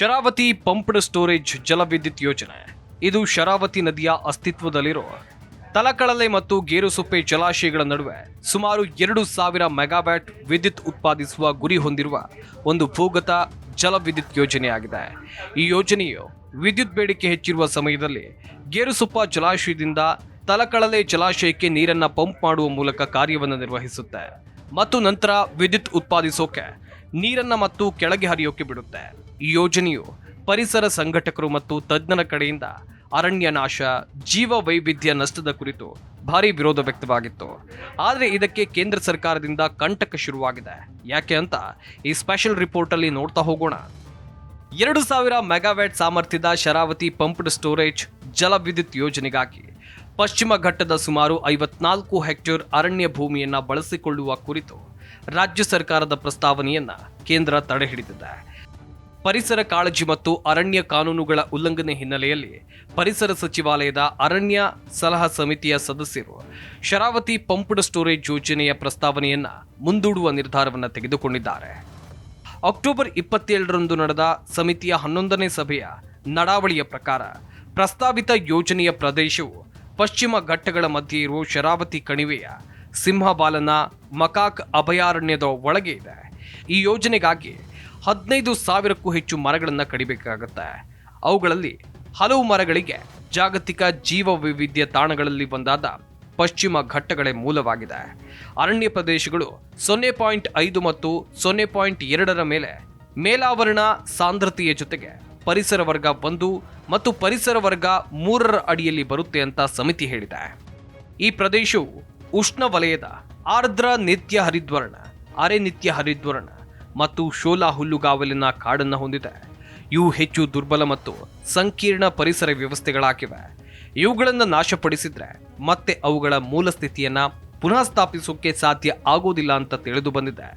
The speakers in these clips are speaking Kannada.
ಶರಾವತಿ ಪಂಪ್ಡ್ ಸ್ಟೋರೇಜ್ ಜಲವಿದ್ಯುತ್ ಯೋಜನೆ ಇದು ಶರಾವತಿ ನದಿಯ ಅಸ್ತಿತ್ವದಲ್ಲಿರೋ ತಲಕಳಲೆ ಮತ್ತು ಗೇರುಸೊಪ್ಪೆ ಜಲಾಶಯಗಳ ನಡುವೆ ಸುಮಾರು 2,000 ಮೆಗಾವ್ಯಾಟ್ ವಿದ್ಯುತ್ ಉತ್ಪಾದಿಸುವ ಗುರಿ ಹೊಂದಿರುವ ಒಂದು ಭೂಗತ ಜಲವಿದ್ಯುತ್ ಯೋಜನೆಯಾಗಿದೆ. ಈ ಯೋಜನೆಯು ವಿದ್ಯುತ್ ಬೇಡಿಕೆ ಹೆಚ್ಚಿರುವ ಸಮಯದಲ್ಲಿ ಗೇರುಸೊಪ್ಪ ಜಲಾಶಯದಿಂದ ತಲಕಳಲೆ ಜಲಾಶಯಕ್ಕೆ ನೀರನ್ನು ಪಂಪ್ ಮಾಡುವ ಮೂಲಕ ಕಾರ್ಯವನ್ನು ನಿರ್ವಹಿಸುತ್ತೆ ಮತ್ತು ನಂತರ ವಿದ್ಯುತ್ ಉತ್ಪಾದಿಸೋಕೆ ನೀರನ್ನು ಮತ್ತು ಕೆಳಗೆ ಹರಿಯೋಕೆ ಬಿಡುತ್ತೆ. ಈ ಯೋಜನೆಯು ಪರಿಸರ ಸಂಘಟಕರು ಮತ್ತು ತಜ್ಞರ ಕಡೆಯಿಂದ ಅರಣ್ಯ ನಾಶ, ಜೀವ ವೈವಿಧ್ಯ ನಷ್ಟದ ಕುರಿತು ಭಾರಿ ವಿರೋಧ ವ್ಯಕ್ತವಾಗಿತ್ತು. ಆದರೆ ಇದಕ್ಕೆ ಕೇಂದ್ರ ಸರ್ಕಾರದಿಂದ ಕಂಟಕ ಶುರುವಾಗಿದೆ. ಯಾಕೆ ಅಂತ ಈ ಸ್ಪೆಷಲ್ ರಿಪೋರ್ಟ್ ಅಲ್ಲಿ ನೋಡ್ತಾ ಹೋಗೋಣ. 2,000 ಮೆಗಾವ್ಯಾಟ್ ಸಾಮರ್ಥ್ಯದ ಶರಾವತಿ ಪಂಪ್ಡ್ ಸ್ಟೋರೇಜ್ ಜಲವಿದ್ಯುತ್ ಯೋಜನೆಗಾಗಿ ಪಶ್ಚಿಮ ಘಟ್ಟದ ಸುಮಾರು 54 ಹೆಕ್ಟೇರ್ ಅರಣ್ಯ ಭೂಮಿಯನ್ನ ಬಳಸಿಕೊಳ್ಳುವ ಕುರಿತು ರಾಜ್ಯ ಸರ್ಕಾರದ ಪ್ರಸ್ತಾವನೆಯನ್ನ ಕೇಂದ್ರ ತಡೆಹಿಡಿದಿದೆ. ಪರಿಸರ ಕಾಳಜಿ ಮತ್ತು ಅರಣ್ಯ ಕಾನೂನುಗಳ ಉಲ್ಲಂಘನೆ ಹಿನ್ನೆಲೆಯಲ್ಲಿ ಪರಿಸರ ಸಚಿವಾಲಯದ ಅರಣ್ಯ ಸಲಹಾ ಸಮಿತಿಯ ಸದಸ್ಯರು ಶರಾವತಿ ಪಂಪ್ಡ್ ಸ್ಟೋರೇಜ್ ಯೋಜನೆಯ ಪ್ರಸ್ತಾವನೆಯನ್ನ ಮುಂದೂಡುವ ನಿರ್ಧಾರವನ್ನು ತೆಗೆದುಕೊಂಡಿದ್ದಾರೆ. ಅಕ್ಟೋಬರ್ 27ರಂದು ನಡೆದ ಸಮಿತಿಯ 11ನೇ ಸಭೆಯ ನಡಾವಳಿಯ ಪ್ರಕಾರ ಪ್ರಸ್ತಾವಿತ ಯೋಜನೆಯ ಪ್ರದೇಶವು ಪಶ್ಚಿಮ ಘಟ್ಟಗಳ ಮಧ್ಯೆ ಇರುವ ಶರಾವತಿ ಕಣಿವೆಯ ಸಿಂಹಬಾಲನ ಮಕಾಕ್ ಅಭಯಾರಣ್ಯದ ಒಳಗೆ ಇದೆ. ಈ ಯೋಜನೆಗಾಗಿ 15,000ಕ್ಕೂ ಹೆಚ್ಚು ಮರಗಳನ್ನು ಕಡಿಬೇಕಾಗುತ್ತೆ. ಅವುಗಳಲ್ಲಿ ಹಲವು ಮರಗಳಿಗೆ ಜಾಗತಿಕ ಜೀವ ವೈವಿಧ್ಯ ತಾಣಗಳಲ್ಲಿ ಒಂದಾದ ಪಶ್ಚಿಮ ಘಟ್ಟಗಳೇ ಮೂಲವಾಗಿದೆ. ಅರಣ್ಯ ಪ್ರದೇಶಗಳು 0.5 ಮತ್ತು 0.2ರ ಮೇಲೆ ಮೇಲಾವರಣ ಸಾಂದ್ರತೆಯ ಜೊತೆಗೆ ಪರಿಸರ ವರ್ಗ 1 ಮತ್ತು ಪರಿಸರ ವರ್ಗ 3ರ ಅಡಿಯಲ್ಲಿ ಬರುತ್ತೆ ಅಂತ ಸಮಿತಿ ಹೇಳಿದೆ. ಈ ಪ್ರದೇಶವು ಉಷ್ಣ ವಲಯದ ಆರ್ದ್ರ ನಿತ್ಯ ಹರಿದ್ವರ್ಣ, ಅರೆ ನಿತ್ಯ ಹರಿದ್ವರ್ಣ ಮತ್ತು ಶೋಲಾ ಹುಲ್ಲುಗಾವಲಿನ ಕಾಡನ್ನು ಹೊಂದಿದೆ. ಇವು ಹೆಚ್ಚು ದುರ್ಬಲ ಮತ್ತು ಸಂಕೀರ್ಣ ಪರಿಸರ ವ್ಯವಸ್ಥೆಗಳಾಗಿವೆ. ಇವುಗಳನ್ನು ನಾಶಪಡಿಸಿದ್ರೆ ಮತ್ತೆ ಅವುಗಳ ಮೂಲ ಸ್ಥಿತಿಯನ್ನ ಪುನಃ ಸ್ಥಾಪಿಸೋಕೆ ಸಾಧ್ಯ ಆಗೋದಿಲ್ಲ ಅಂತ ತಿಳಿದು ಬಂದಿದೆ.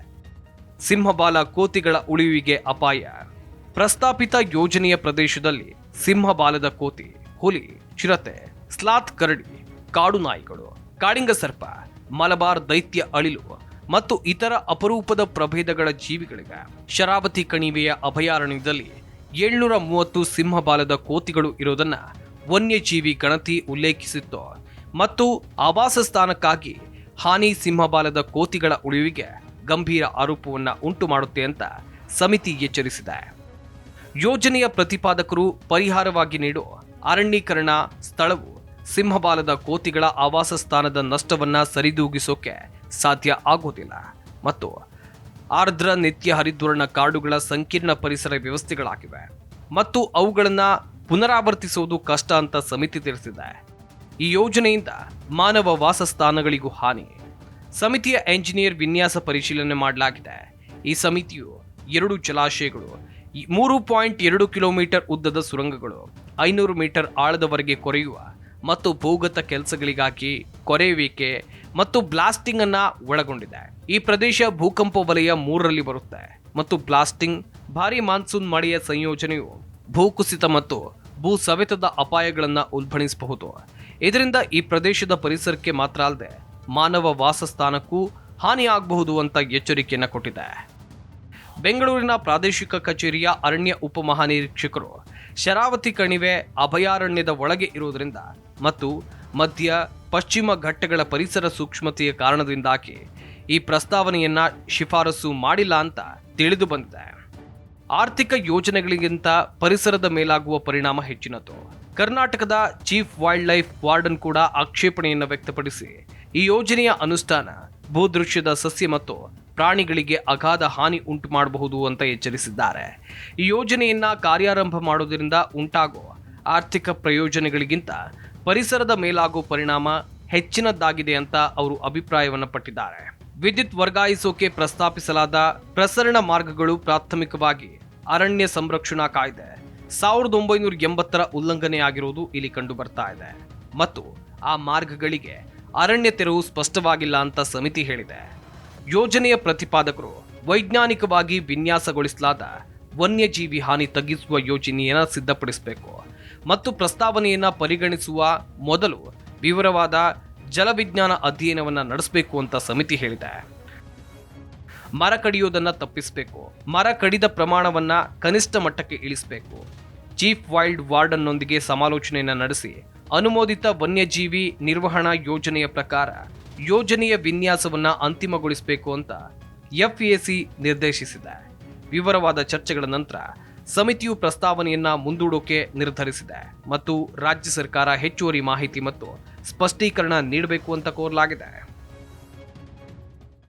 ಸಿಂಹಬಾಲ ಕೋತಿಗಳ ಉಳಿವಿಗೆ ಅಪಾಯ. ಪ್ರಸ್ತಾಪಿತ ಯೋಜನೆಯ ಪ್ರದೇಶದಲ್ಲಿ ಸಿಂಹಬಾಲದ ಕೋತಿ, ಹುಲಿ, ಚಿರತೆ, ಸ್ಲಾತ್ ಕರಡಿ, ಕಾಡು ನಾಯಿಗಳು, ಕಾಡಿಂಗ ಸರ್ಪ, ಮಲಬಾರ್ ದೈತ್ಯ ಅಳಿಲು ಮತ್ತು ಇತರ ಅಪರೂಪದ ಪ್ರಭೇದಗಳ ಜೀವಿಗಳಿವೆ. ಶರಾವತಿ ಕಣಿವೆಯ ಅಭಯಾರಣ್ಯದಲ್ಲಿ 730 ಸಿಂಹಬಾಲದ ಕೋತಿಗಳು ಇರೋದನ್ನ ವನ್ಯಜೀವಿ ಗಣತಿ ಉಲ್ಲೇಖಿಸಿತ್ತು ಮತ್ತು ಆವಾಸ ಸ್ಥಾನಕ್ಕಾಗಿ ಹಾನಿ ಸಿಂಹಬಾಲದ ಕೋತಿಗಳ ಉಳಿವಿಗೆ ಗಂಭೀರ ಆರೋಪವನ್ನು ಉಂಟು ಮಾಡುತ್ತೆ ಅಂತ ಸಮಿತಿ ಎಚ್ಚರಿಸಿದೆ. ಯೋಜನೆಯ ಪ್ರತಿಪಾದಕರು ಪರಿಹಾರವಾಗಿ ನೀಡೋ ಅರಣ್ಯೀಕರಣ ಸ್ಥಳವು ಸಿಂಹಬಾಲದ ಕೋತಿಗಳ ಆವಾಸ ಸ್ಥಾನದ ನಷ್ಟವನ್ನ ಸರಿದೂಗಿಸೋಕೆ ಸಾಧ್ಯ ಆಗೋದಿಲ್ಲ ಮತ್ತು ಆರ್ದ್ರ ನಿತ್ಯ ಹರಿದ್ವರ್ಣ ಕಾಡುಗಳ ಸಂಕೀರ್ಣ ಪರಿಸರ ವ್ಯವಸ್ಥೆಗಳಾಗಿವೆ ಮತ್ತು ಅವುಗಳನ್ನು ಪುನರಾವರ್ತಿಸುವುದು ಕಷ್ಟ ಅಂತ ಸಮಿತಿ ತಿಳಿಸಿದೆ. ಈ ಯೋಜನೆಯಿಂದ ಮಾನವ ವಾಸಸ್ಥಾನಗಳಿಗೂ ಹಾನಿ. ಸಮಿತಿಯ ಎಂಜಿನಿಯರ್ ವಿನ್ಯಾಸ ಪರಿಶೀಲನೆ ಮಾಡಲಾಗಿದೆ. ಈ ಸಮಿತಿಯು 2 ಜಲಾಶಯಗಳು, 3.2 ಕಿಲೋಮೀಟರ್ ಉದ್ದದ ಸುರಂಗಗಳು, 500 ಮೀಟರ್ ಆಳದವರೆಗೆ ಕೊರೆಯುವ ಮತ್ತು ಭೂಗತ ಕೆಲಸಗಳಿಗಾಗಿ ಕೊರೆಯುವಿಕೆ ಮತ್ತು ಬ್ಲಾಸ್ಟಿಂಗ್ ಅನ್ನ ಒಳಗೊಂಡಿದೆ. ಈ ಪ್ರದೇಶ ಭೂಕಂಪ ವಲಯ 3ರಲ್ಲಿ ಬರುತ್ತೆ ಮತ್ತು ಬ್ಲಾಸ್ಟಿಂಗ್, ಭಾರಿ ಮಾನ್ಸೂನ್ ಮಳೆಯ ಸಂಯೋಜನೆಯು ಭೂಕುಸಿತ ಮತ್ತು ಭೂ ಸವೆತದ ಅಪಾಯಗಳನ್ನು ಉಲ್ಬಣಿಸಬಹುದು. ಇದರಿಂದ ಈ ಪ್ರದೇಶದ ಪರಿಸರಕ್ಕೆ ಮಾತ್ರ ಅಲ್ಲದೆ ಮಾನವ ವಾಸಸ್ಥಾನಕ್ಕೂ ಹಾನಿಯಾಗಬಹುದು ಅಂತ ಎಚ್ಚರಿಕೆಯನ್ನು ಕೊಟ್ಟಿದೆ. ಬೆಂಗಳೂರಿನ ಪ್ರಾದೇಶಿಕ ಕಚೇರಿಯ ಅರಣ್ಯ ಉಪಮಹಾನಿರೀಕ್ಷಕರು ಶರಾವತಿ ಕಣಿವೆ ಅಭಯಾರಣ್ಯದ ಒಳಗೆ ಇರುವುದರಿಂದ ಮತ್ತು ಮಧ್ಯ ಪಶ್ಚಿಮ ಘಟ್ಟಗಳ ಪರಿಸರ ಸೂಕ್ಷ್ಮತೆಯ ಕಾರಣದಿಂದಾಗಿ ಈ ಪ್ರಸ್ತಾವನೆಯನ್ನ ಶಿಫಾರಸು ಮಾಡಿಲ್ಲ ಅಂತ ತಿಳಿದು ಬಂದಿದೆ. ಆರ್ಥಿಕ ಯೋಜನೆಗಳಿಗಿಂತ ಪರಿಸರದ ಮೇಲಾಗುವ ಪರಿಣಾಮ ಹೆಚ್ಚಿನದು. ಕರ್ನಾಟಕದ ಚೀಫ್ ವೈಲ್ಡ್ ಲೈಫ್ ವಾರ್ಡನ್ ಕೂಡ ಆಕ್ಷೇಪಣೆಯನ್ನು ವ್ಯಕ್ತಪಡಿಸಿ ಈ ಯೋಜನೆಯ ಅನುಷ್ಠಾನ ಭೂದೃಶ್ಯದ ಸಸ್ಯ ಮತ್ತು ಪ್ರಾಣಿಗಳಿಗೆ ಅಗಾಧ ಹಾನಿ ಉಂಟು ಮಾಡಬಹುದು ಅಂತ ಎಚ್ಚರಿಸಿದ್ದಾರೆ. ಈ ಯೋಜನೆಯನ್ನ ಕಾರ್ಯಾರಂಭ ಮಾಡೋದ್ರಿಂದ ಉಂಟಾಗುವ ಆರ್ಥಿಕ ಪ್ರಯೋಜನಗಳಿಗಿಂತ ಪರಿಸರದ ಮೇಲಾಗುವ ಪರಿಣಾಮ ಹೆಚ್ಚಿನದ್ದಾಗಿದೆ ಅಂತ ಅವರು ಅಭಿಪ್ರಾಯವನ್ನು ಪಟ್ಟಿದ್ದಾರೆ. ವಿದ್ಯುತ್ ವರ್ಗಾಯಿಸೋಕೆ ಪ್ರಸ್ತಾಪಿಸಲಾದ ಪ್ರಸರಣ ಮಾರ್ಗಗಳು ಪ್ರಾಥಮಿಕವಾಗಿ ಅರಣ್ಯ ಸಂರಕ್ಷಣಾ ಕಾಯ್ದೆ 1980ರ ಉಲ್ಲಂಘನೆಯಾಗಿರುವುದು ಇಲ್ಲಿ ಕಂಡು ಬರ್ತಾ ಇದೆ ಮತ್ತು ಆ ಮಾರ್ಗಗಳಿಗೆ ಅರಣ್ಯ ತೆರವು ಸ್ಪಷ್ಟವಾಗಿಲ್ಲ ಅಂತ ಸಮಿತಿ ಹೇಳಿದೆ. ಯೋಜನೆಯ ಪ್ರತಿಪಾದಕರು ವೈಜ್ಞಾನಿಕವಾಗಿ ವಿನ್ಯಾಸಗೊಳಿಸಲಾದ ವನ್ಯಜೀವಿ ಹಾನಿ ತಗ್ಗಿಸುವ ಯೋಜನೆಯನ್ನು ಸಿದ್ಧಪಡಿಸಬೇಕು ಮತ್ತು ಪ್ರಸ್ತಾವನೆಯನ್ನು ಪರಿಗಣಿಸುವ ಮೊದಲು ವಿವರವಾದ ಜಲವಿಜ್ಞಾನ ಅಧ್ಯಯನವನ್ನು ನಡೆಸಬೇಕು ಅಂತ ಸಮಿತಿ ಹೇಳಿದೆ. ಮರ ಕಡಿಯೋದನ್ನ ತಪ್ಪಿಸಬೇಕು, ಮರ ಕಡಿದ ಪ್ರಮಾಣವನ್ನ ಕನಿಷ್ಠ ಮಟ್ಟಕ್ಕೆ ಇಳಿಸಬೇಕು. ಚೀಫ್ ವೈಲ್ಡ್ ವಾರ್ಡನ್ನೊಂದಿಗೆ ಸಮಾಲೋಚನೆಯನ್ನ ನಡೆಸಿ ಅನುಮೋದಿತ ವನ್ಯಜೀವಿ ನಿರ್ವಹಣಾ ಯೋಜನೆಯ ಪ್ರಕಾರ ಯೋಜನೆಯ ವಿನ್ಯಾಸವನ್ನ ಅಂತಿಮಗೊಳಿಸಬೇಕು ಅಂತ ಎಫ್ಎಸಿ ನಿರ್ದೇಶಿಸಿದೆ. ವಿವರವಾದ ಚರ್ಚೆಗಳ ನಂತರ ಸಮಿತಿಯು ಪ್ರಸ್ತಾವನೆಯನ್ನ ಮುಂದೂಡೋಕೆ ನಿರ್ಧರಿಸಿದೆ ಮತ್ತು ರಾಜ್ಯ ಸರ್ಕಾರ ಹೆಚ್ಚುವರಿ ಮಾಹಿತಿ ಮತ್ತು ಸ್ಪಷ್ಟೀಕರಣ ನೀಡಬೇಕು ಅಂತ ಕೋರಲಾಗಿದೆ.